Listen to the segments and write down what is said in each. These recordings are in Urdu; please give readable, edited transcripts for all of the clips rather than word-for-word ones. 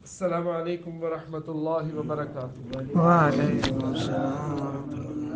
السلام عليكم ورحمة الله وبركاته. وعليكم السلام ورحمة الله.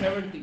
70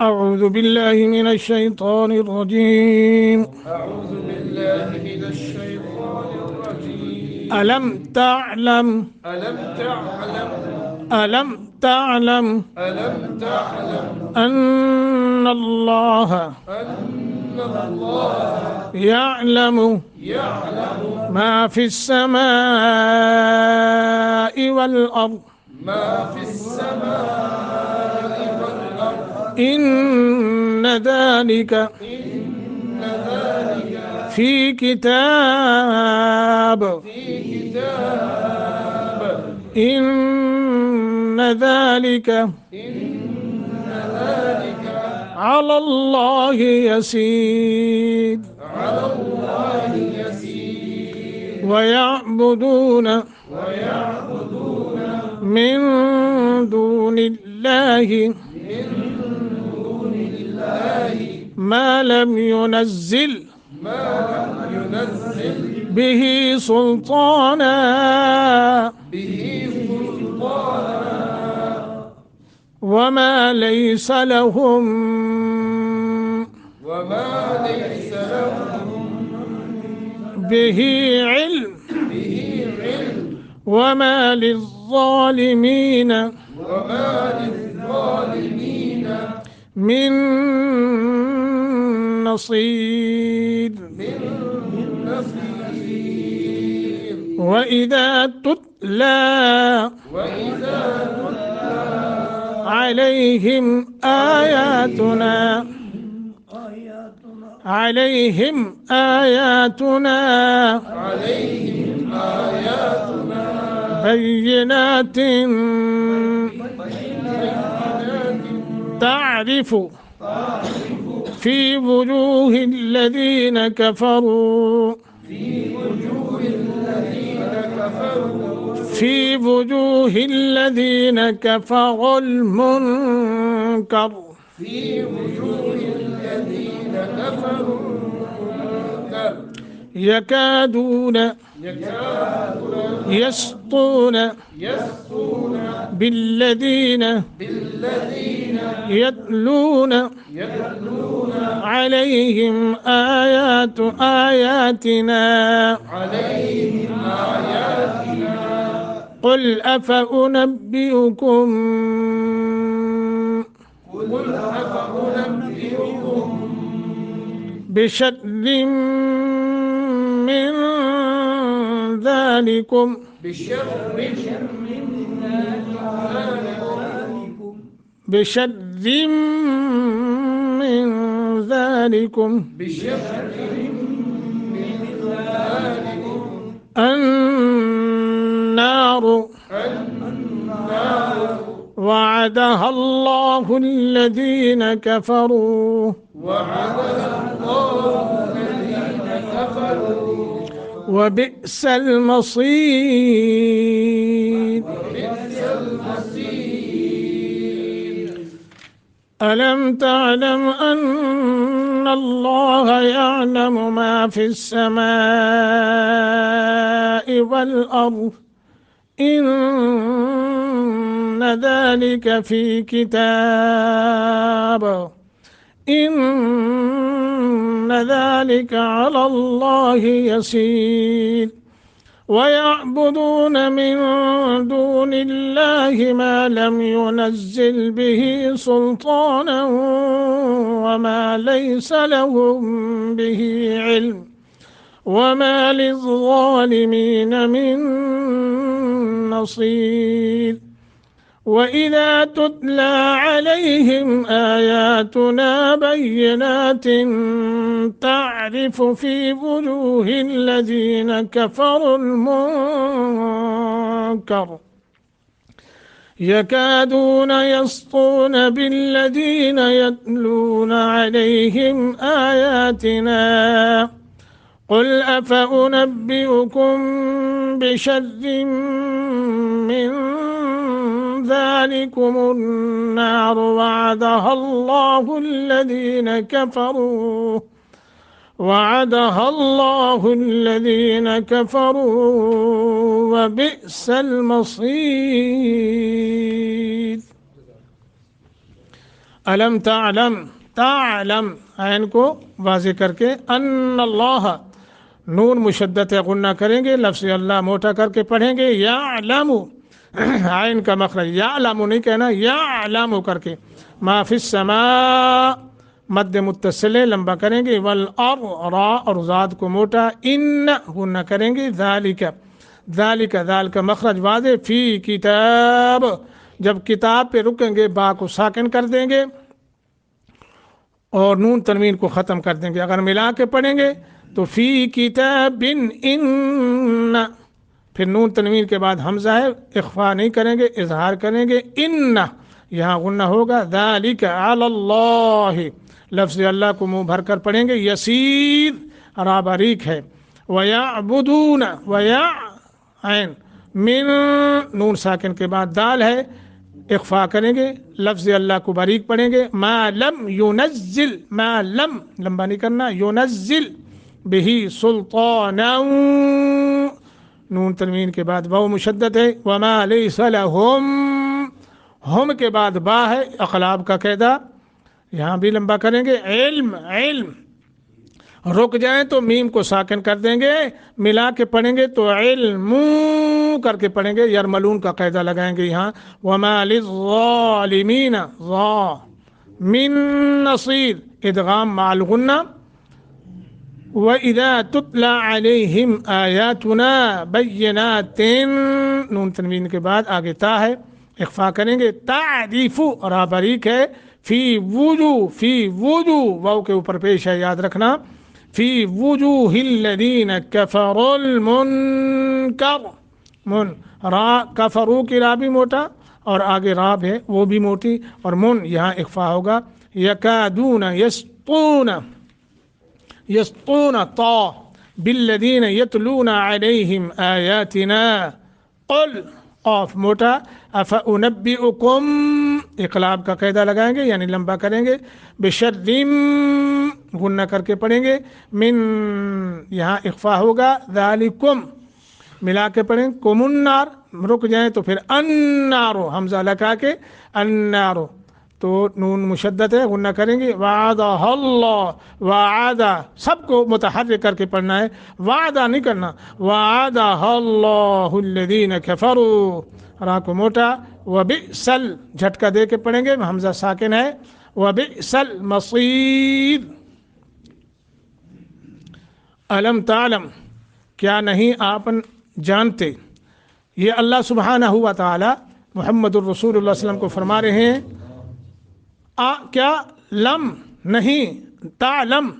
أعوذ بالله من الشيطان الرجيم. أعوذ بالله من الشيطان الرجيم ألم تعلم ألم تعلم ألم تعلم ألم تعلم أن الله أن الله يعلم يعلم ما في السماء والأرض ما في السماء والأرض إن ذلك إن ذلك في كتاب في كتاب إن ذلك على الله يسير على الله يسير ويعبدون من دون الله ما لم ينزل ينزل به سلطانا به سلطانا وما ليس لهم وما ليس لهم به علم وما للظالمين وما للظالمين من نصير. نصير. وإذا تتلى وإذا عليهم آياتنا عليهم آياتنا بينات تعرف في وجوه الذين كفروا في وجوه الذين كفروا المنكر في وجوه الذين كفروا يكادون يسطون بالذين يتلون عليهم آياتنا قل أفأنبئكم بشر من ذلكم بشر من ذلكم النار وعدها الله الذين كفروا وبئس المصير. ألم تعلم أن الله يعلم ما في السماء والأرض إن ذلك في كتاب إن ذلك على الله يسير. ويعبدون من دون الله ما لم ينزل به سلطانا وما ليس لهم به علم وما للظالمين من نصير. وإذا تتلى عليهم آياتنا بينات تعرف في وجوه الذين كفروا المنكر يكادون يسطون بالذين يتلون عليهم آياتنا قل أفأنبئكم بشر من ذلكم النار وعدها الله الذين كفروا وبئس المصير. علم تعلم عین کو واضح کر کے ان اللہ نون مشدت غنہ کریں گے، لفظ اللہ موٹا کر کے پڑھیں گے، یعلم عین کا مخرج یعلم نہیں کہنا، یعلم کر کے، ما فی السماء مد متصل لمبا کریں گے، والارض را اور ذات کو موٹا، ان غنہ کریں گے، ذالک ذال کا مخرج واضح، فی کتاب جب کتاب پہ رکیں گے با کو ساکن کر دیں گے اور نون تنوین کو ختم کر دیں گے، اگر ملا کے پڑھیں گے تو فی کتاب ان، پھر نون تنوین کے بعد حمزہ ہے، اخفا نہیں کریں گے، اظہار کریں گے، ان یہاں غنہ ہوگا، ذالک علی اللہ لفظ اللہ کو منہ بھر کر پڑھیں گے، یسیر را باریک ہے، ویعبدون عین من نون ساکن کے بعد دال ہے، اخفا کریں گے، لفظ اللہ کو باریک پڑھیں گے، ما لم لمبا نہیں کرنا، ينزل بہی سلطانا نون تنوین کے بعد واو مشدد ہے، وما لیس لہم ہم کے بعد با ہے، اقلاب کا قاعدہ یہاں بھی لمبا کریں گے، علم رک جائیں تو میم کو ساکن کر دیں گے، ملا کے پڑھیں گے تو علم کر کے پڑھیں گے، یرملون کا قاعدہ لگائیں گے یہاں، وما للظالمین من نصیر ادغام مع الغنہ، وَإِذَا تُتْلَى عَلَيْهِمْ آيَاتُنَا بَيِّنَاتٍ نون تنوین کے بعد آگے تا ہے، اخفا کریں گے، تعریف را باریک ہے، فی وجو واو کے اوپر پیش ہے، یاد رکھنا، فی وجوہ الذین کفروا المنکر را کفرو کی را بھی موٹا اور آگے راب ہے وہ بھی موٹی، اور من یہاں اخفا ہوگا، یکادون یسطون طا بالذین یتلون علیہم آیاتنا قل قاف موٹا، افانبئکم اقلاب کا قاعدہ لگائیں گے یعنی لمبا کریں گے، بشر غنہ کر کے پڑھیں گے، من یہاں اخفا ہوگا، ذالکم ملا کے پڑھیں، کم النار رک جائیں تو پھر النارو حمزہ لگا کے النارو تو نون مشدد ہے، غنہ کریں گے، وعدہ اللہ وعدہ سب کو متحرک کر کے پڑھنا ہے، وعدہ نہیں کرنا، وعدہ اللہ الذین کفروا را کو موٹا، وبئسل جھٹکا دے کے پڑھیں گے، حمزہ ساکن ہے، وبئس المصیر. علم تعلم کیا نہیں آپ جانتے، یہ اللہ سبحانہ و تعالی محمد الرسول اللہ صلی اللہ علیہ وسلم کو فرما رہے ہیں، کیا لم نہیں، تعلم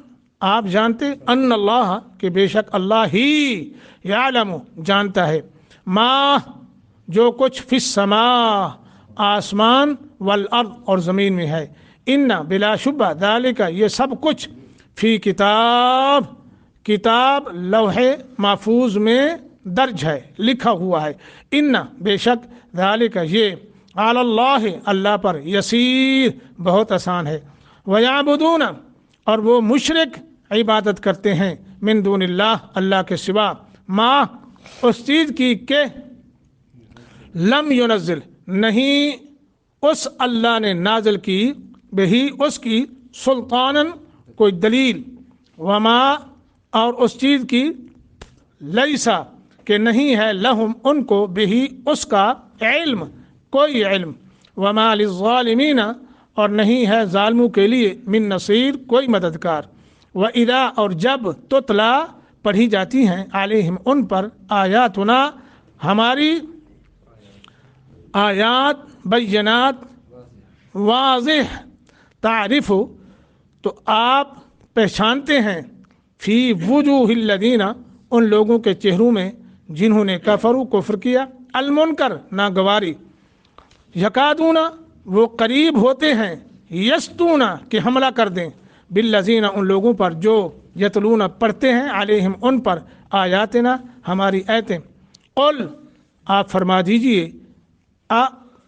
آپ جانتے، ان اللہ کہ بے شک اللہ ہی یعلم جانتا ہے، ما جو کچھ فی السماء آسمان والارض اور زمین میں ہے، ان بلا شبہ ذالک یہ سب کچھ فی کتاب لوح محفوظ میں درج ہے، لکھا ہوا ہے، ان بے شک ذالک یہ علی اللہ اللہ پر یسیر بہت آسان ہے، ویعبدون اور وہ مشرک عبادت کرتے ہیں، من دون اللہ اللہ کے سوا، ما اس چیز کی کہ لم ينزل نہیں اس اللہ نے نازل کی، بہی اس کی، سلطانن کوئی دلیل، وما اور اس چیز کی، لیسا کہ نہیں ہے، لہم ان کو، بہی اس کا، علم کوئی علم، وما للظالمین اور نہیں ہے ظالموں کے لیے، من نصیر کوئی مددگار، وَإِذَا اور جب تتلا پڑھی جاتی ہیں، علیہم ان پر، آیاتنا ہماری آیات، بینات واضح، تعریف تو آپ پہچانتے ہیں، فی وجوہ الذین ان لوگوں کے چہروں میں جنہوں نے کفروا کفر کیا، المنکر ناگواری، یکادون وہ قریب ہوتے ہیں، یسطون کہ حملہ کر دیں، بالذین ان لوگوں پر جو یتلون پڑھتے ہیں، علیہم ان پر، آیاتنا ہماری آیتیں، قل آپ فرما دیجئے،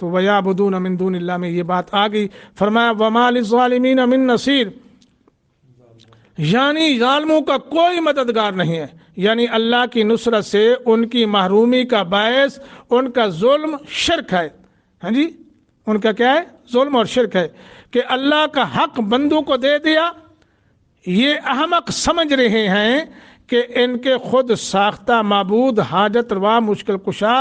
تو وَيَعْبُدُونَ مِن دُونِ اللَّهِ میں یہ بات آ گئی. فرمایا وَمَا لِلظَّالِمِينَ مِن نَصِيرٍ، یعنی ظالموں کا کوئی مددگار نہیں ہے. یعنی اللہ کی نصرت سے ان کی محرومی کا باعث ان کا ظلم شرک ہے. ہاں جی، ان کا کیا ہے؟ ظلم اور شرک ہے کہ اللہ کا حق بندوں کو دے دیا. یہ احمق سمجھ رہے ہیں کہ ان کے خود ساختہ معبود حاجت روا مشکل کشا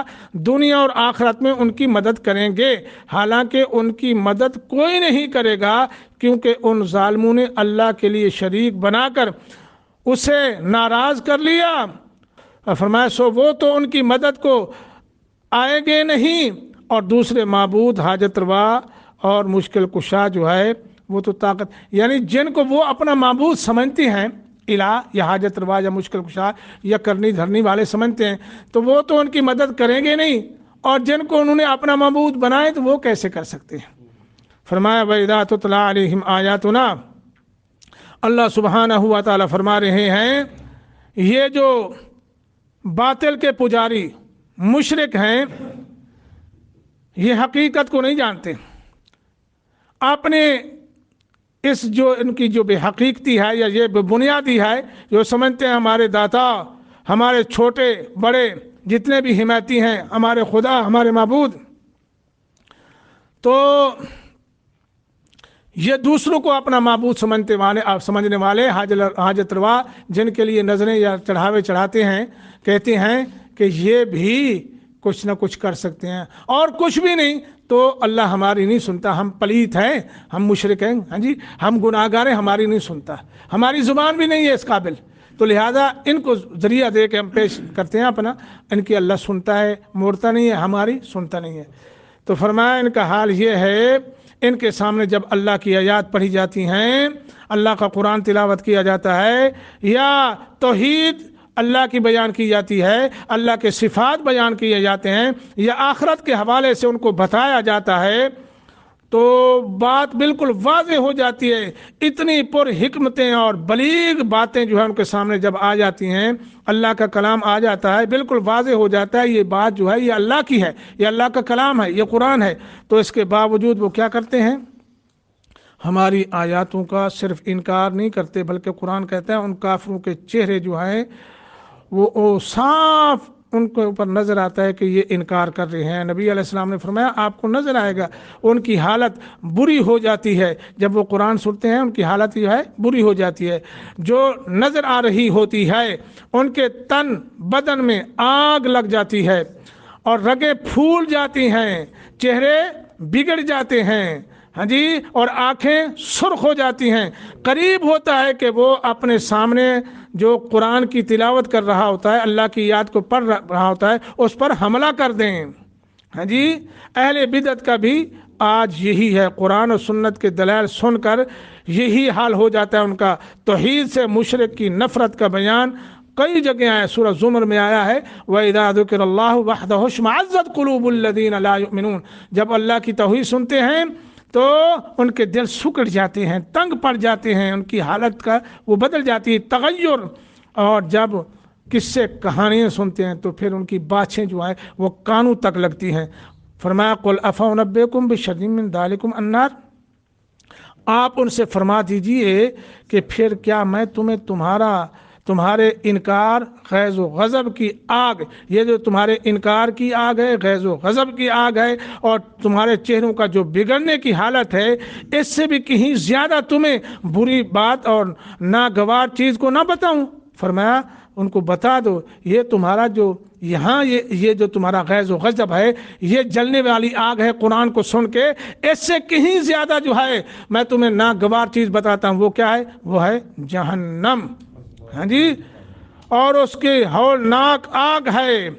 دنیا اور آخرت میں ان کی مدد کریں گے، حالانکہ ان کی مدد کوئی نہیں کرے گا، کیونکہ ان ظالموں نے اللہ کے لیے شریک بنا کر اسے ناراض کر لیا. اور فرمایا سو وہ تو ان کی مدد کو آئیں گے نہیں، اور دوسرے معبود حاجت روا اور مشکل کشا جو ہے وہ تو طاقت، یعنی جن کو وہ اپنا معبود سمجھتے ہیں، الہ یا حاجت روا یا مشکل کشا یا کرنی دھرنی والے سمجھتے ہیں، تو وہ تو ان کی مدد کریں گے نہیں، اور جن کو انہوں نے اپنا معبود بنائے تو وہ کیسے کر سکتے ہیں. فرمایا وَإِذَا تُتْلَىٰ عَلَيْهِمْ آيَاتُنَا، اللہ سبحانہ و تعالیٰ فرما رہے ہیں یہ جو باطل کے پجاری مشرک ہیں یہ حقیقت کو نہیں جانتے. اپنے اس جو ان کی جو بے حقیقتی ہے یا یہ بے بنیادی ہے، جو سمجھتے ہیں ہمارے داتا، ہمارے چھوٹے بڑے جتنے بھی حمایتی ہیں، ہمارے خدا، ہمارے معبود، تو یہ دوسروں کو اپنا معبود سمجھنے والے حاجت روا جن کے لیے نظریں یا چڑھاوے چڑھاتے ہیں، کہتے ہیں کہ یہ بھی کچھ نہ کچھ کر سکتے ہیں، اور کچھ بھی نہیں تو اللہ ہماری نہیں سنتا، ہم پلیت ہیں، ہم مشرک ہیں، ہاں جی، ہم گناہگار ہیں، ہماری نہیں سنتا، ہماری زبان بھی نہیں ہے اس قابل، تو لہذا ان کو ذریعہ دے کے ہم پیش کرتے ہیں اپنا، ان کی اللہ سنتا ہے، موڑتا نہیں ہے، ہماری سنتا نہیں ہے. تو فرمایا ان کا حال یہ ہے، ان کے سامنے جب اللہ کی آیات پڑھی جاتی ہیں، اللہ کا قرآن تلاوت کیا جاتا ہے، یا توحید اللہ کی بیان کی جاتی ہے، اللہ کے صفات بیان کیے جاتے ہیں، یا آخرت کے حوالے سے ان کو بتایا جاتا ہے، تو بات بالکل واضح ہو جاتی ہے. اتنی پر حکمتیں اور بلیغ باتیں جو ہے ان کے سامنے جب آ جاتی ہیں، اللہ کا کلام آ جاتا ہے، بالکل واضح ہو جاتا ہے یہ بات جو ہے یہ اللہ کی ہے، یہ اللہ کا کلام ہے، یہ قرآن ہے. تو اس کے باوجود وہ کیا کرتے ہیں؟ ہماری آیاتوں کا صرف انکار نہیں کرتے، بلکہ قرآن کہتا ہے ان کافروں کے چہرے جو ہیں وہ صاف ان کے اوپر نظر آتا ہے کہ یہ انکار کر رہے ہیں. نبی علیہ السلام نے فرمایا آپ کو نظر آئے گا ان کی حالت بری ہو جاتی ہے، جب وہ قرآن سنتے ہیں ان کی حالت جو ہے بری ہو جاتی ہے. جو نظر آ رہی ہوتی ہے ان کے تن بدن میں آگ لگ جاتی ہے، اور رگیں پھول جاتی ہیں، چہرے بگڑ جاتے ہیں، ہاں جی، اور آنکھیں سرخ ہو جاتی ہیں. قریب ہوتا ہے کہ وہ اپنے سامنے جو قرآن کی تلاوت کر رہا ہوتا ہے، اللہ کی یاد کو پڑھ رہا ہوتا ہے، اس پر حملہ کر دیں. ہاں جی، اہل بدعت کا بھی آج یہی ہے، قرآن و سنت کے دلائل سن کر یہی حال ہو جاتا ہے ان کا. توحید سے مشرک کی نفرت کا بیان کئی جگہ آیا، سورہ زمر میں آیا ہے وَإِذَا ذُكِرَ اللَّهُ وَحْدَهُ اشْمَأَزَّتْ قُلُوبُ الَّذِينَ لَا يُؤْمِنُونَ. جب اللہ کی توحید سنتے ہیں تو ان کے دل سکڑ جاتے ہیں، تنگ پڑ جاتے ہیں، ان کی حالت کا وہ بدل جاتی ہے، تغیر. اور جب قصے کہانیاں سنتے ہیں تو پھر ان کی باتیں جو ہیں وہ کانوں تک لگتی ہیں. فرمایا قُلْ أَفَأُنَبِّئُكُم بِشَرٍّ مِّن ذَلِكُمْ النَّارُ، آپ ان سے فرما دیجئے کہ پھر کیا میں تمہارے انکار، غیظ و غضب کی آگ، یہ جو تمہارے انکار کی آگ ہے، غیظ و غضب کی آگ ہے، اور تمہارے چہروں کا جو بگڑنے کی حالت ہے، اس سے بھی کہیں زیادہ تمہیں بری بات اور ناگوار چیز کو نہ بتاؤں؟ فرمایا ان کو بتا دو، یہ تمہارا جو یہاں یہ جو تمہارا غیظ و غضب ہے، یہ جلنے والی آگ ہے قرآن کو سن کے، اس سے کہیں زیادہ جو ہے میں تمہیں ناگوار چیز بتاتا ہوں. وہ کیا ہے؟ وہ ہے جہنم. ہاں جی، اور اس کی ہولناک آگ ہے.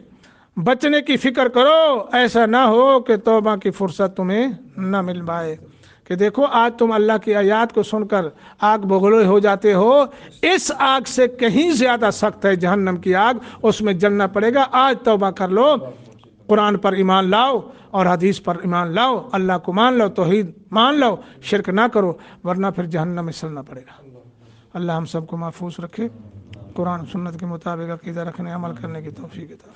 بچنے کی فکر کرو، ایسا نہ ہو کہ توبہ کی فرصت تمہیں نہ مل پائے. کہ دیکھو آج تم اللہ کی آیات کو سن کر آگ بگولے ہو جاتے ہو، اس آگ سے کہیں زیادہ سخت ہے جہنم کی آگ، اس میں جلنا پڑے گا. آج توبہ کر لو، قرآن پر ایمان لاؤ اور حدیث پر ایمان لاؤ، اللہ کو مان لو، توحید مان لو، شرک نہ کرو، ورنہ پھر جہنم میں چلنا پڑے گا. اللہ ہم سب کو محفوظ رکھے، قرآن سنت کے مطابق عقیدہ رکھنے عمل کرنے کی توفیق عطا فرمائے.